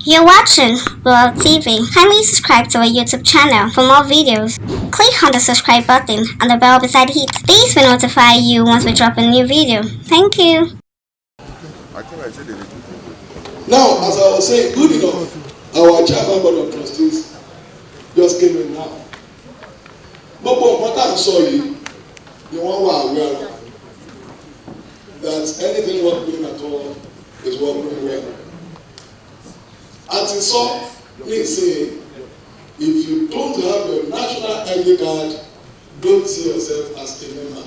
You're watching World TV. Kindly subscribe to our YouTube channel for more videos. Click on the subscribe button and the bell beside it. These will notify you once we drop a new video. Thank you. Now, as I was saying, good enough. Our chairman board of trustees just came in now. Gbogbo nǹkan tá à ń sọ yìí ni wọ́n wà aware that anything working at all is working well. Àti sọ ní ìsìn, if you don't have a national ID card, don't see yourself as a member.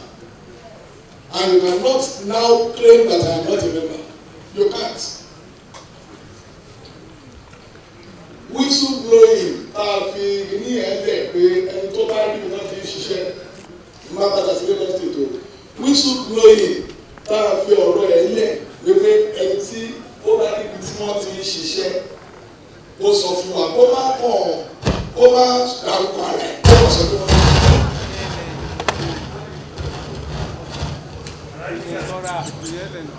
And you cannot now claim that I am not a member. You can't. Whistle blowing fi ní ẹ̀ẹ́dẹ̀ pé ẹni tó bá rí iná fi ṣiṣẹ́ má padà sí Lagos State o. Whistle blowing fi ọ̀rọ̀ ẹ̀ lẹ̀ wípé ẹni tí ó bá níbi tí wọ́n ti ń ṣiṣẹ́ ó sọ fún wa kó má kàn kó má dárúkọ rẹ̀ kó má sọ fún wa.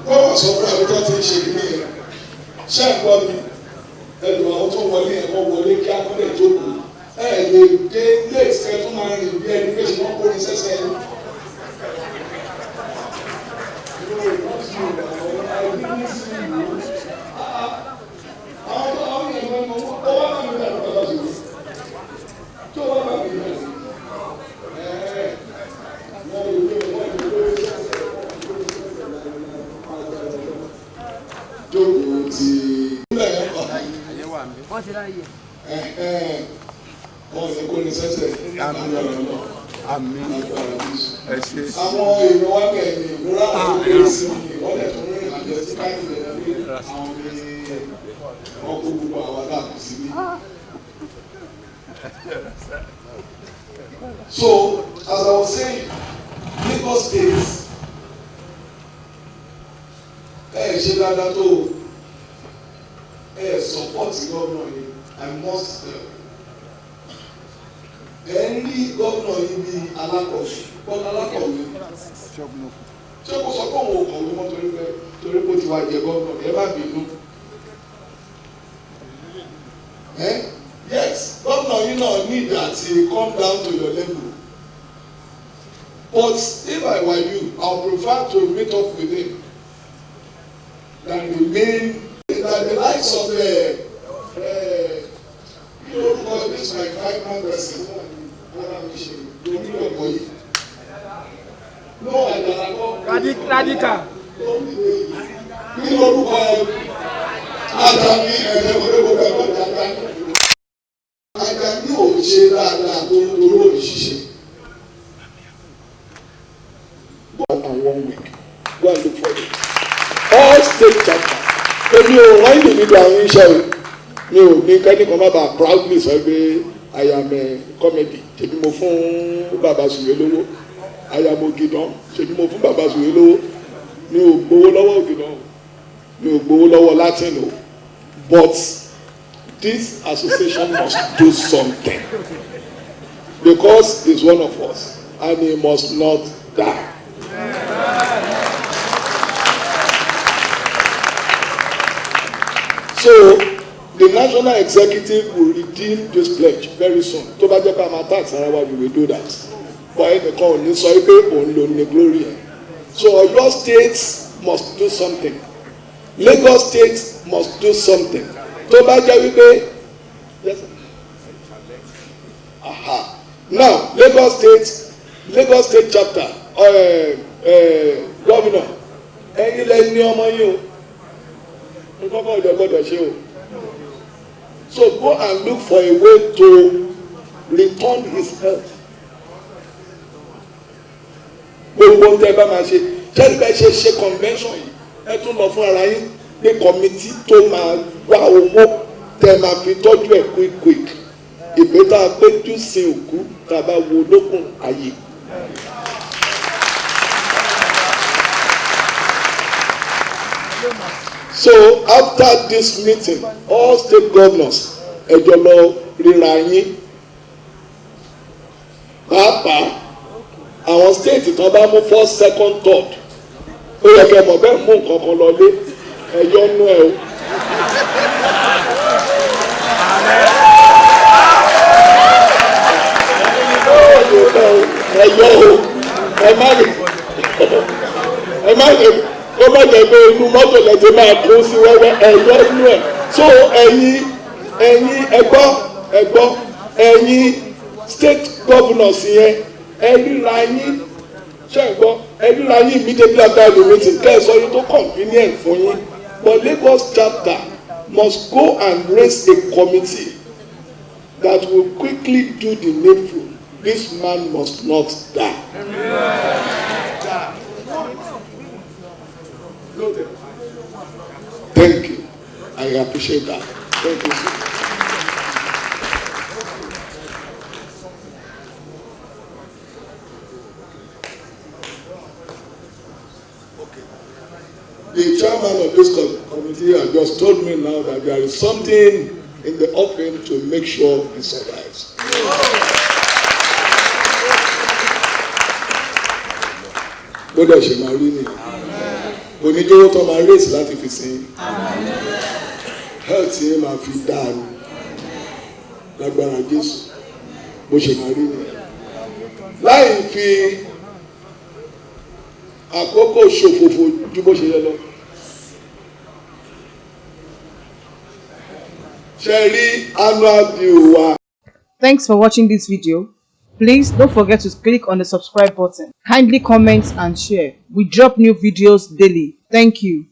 Kó má sọ fún àwọn tó ti ń ṣe kìíní yẹn. Ṣé ẹ̀ gbọ́ mi? Ẹnu àwọn tó wọlé ẹ̀kọ́ wọlé kí akọ́lẹ̀ jókòó ẹ̀ lè dé ilé ìsìnkẹ́ tó máa rìn bí ẹni pé ṣe wọ́n kó ní sẹ́sẹ́ ẹni. Jókòó ti wọ́n ti ráyè. Wọ́n ní kó ní sẹ́sẹ̀ àmín ẹ ṣe. Àwọn èèyàn wá bẹ̀ ní ìmúra àkókò ìsinmi wọ́n lè tún rìn àjọ sí káàkiri ẹ̀rọ àwọn ní ọkọ̀ gbogbo àwọn aláàbò sí ní. So, as I was saying, Lagos State ṣe dáadáa tó support governor yìí. I must rí governor yìí bí alákọ̀wé bọ́lá alákọ̀wé ṣé kò sọ pé òun ò kọ̀wé mọ́ torí pé ó ti wá jẹ governor ẹ má bínú. Yes, governor yìí náà need àti come down to your level, but if I were you, I would prefer to meet up with him than remain that the likes of this my 5-man person no radical kí lórúkọ Àjàní Àjàní ò ṣe dáadáa tó lórí ṣiṣẹ́. And 1 week go and look for it all state chapters. Èmi ò wọ́n individual àwọn iṣẹ́ o mi ò ní kẹ́nìkan má bàa proudly sọ pé I am a comedy ṣèbí mo fún bàbá Suwe lówó I am Ògìdán ṣèbí mo fún bàbá Suwe lówó mi ò gbowó lọ́wọ́ Ògìdán mi ò gbowó lọ́wọ́ Latin o, but this association must do something because he is one of us and he must not die. So the national executive will redeem this pledge very soon. Tó bá jẹ́ pé àmà tax ara wa we will do that. But ẹnìkan ò ní sọ pé òun ló ní glory ẹ̀. So Ọ̀yọ́ state must do something. Lagos state must do something. Tó bá jẹ́ wípé now Lagos state chapter governor ẹ̀yin lẹ ní ọmọ yìí o. Nǹkan gbọ́dọ̀ ṣe o. So go and look for a way to return his health. Gbogbo tẹ bá máa ṣe tẹ́lẹ̀ bẹ́ẹ̀ ṣe convention yìí ẹ tún lọ fún ara yín pé committee tó máa wá owó tẹ máa fi tọ́jú ẹ̀ quick ìpè tá a péjú sí òkú tá a bá wo lókun ayé. So after this meeting, all state governors ẹjọ lọ ríra yín pàápàá àwọn state tán bá mú 1st, 2nd, 3rd ó yẹ kẹ́ mọ̀ bẹ́ẹ̀ mú nǹkan kan lọ lé ẹjọ́ nú ẹ o. má jẹ́ pé inú mọ́tò lẹ́tẹ̀ máa kó sí wẹ́wẹ́ ẹ̀yọ́ inú ẹ̀. So ẹ̀yin ẹgbọ́ ẹ̀yin state governors yẹn ẹ ríra yín ṣe é gbọ́ ẹ ríra yín immediately after the meeting kẹ́ ẹ sọ yín tó convenient fún yín. But Lagos chapter must go and raise a committee that will quickly do the needful. This man must not die. Thank you. I appreciate that. Thank you, sir. The chairman of this committee has just told me now that there is something in the offering to make sure he survives. Bódà ṣe máa rí nìyẹn. Oníjówó tó máa race láti fi sin. Health yẹn máa fi dáa ni. Lágbára Jésù. Bó ṣe máa rí nìyẹn. Láì fi àkókò ṣòfòfò ju bó ṣe yẹ lọ. Ṣé rí annual bill wa. Thanks for watching this video. Please don't forget to click on the subscribe button. Kindly comment and share. We drop new videos daily. Thank you.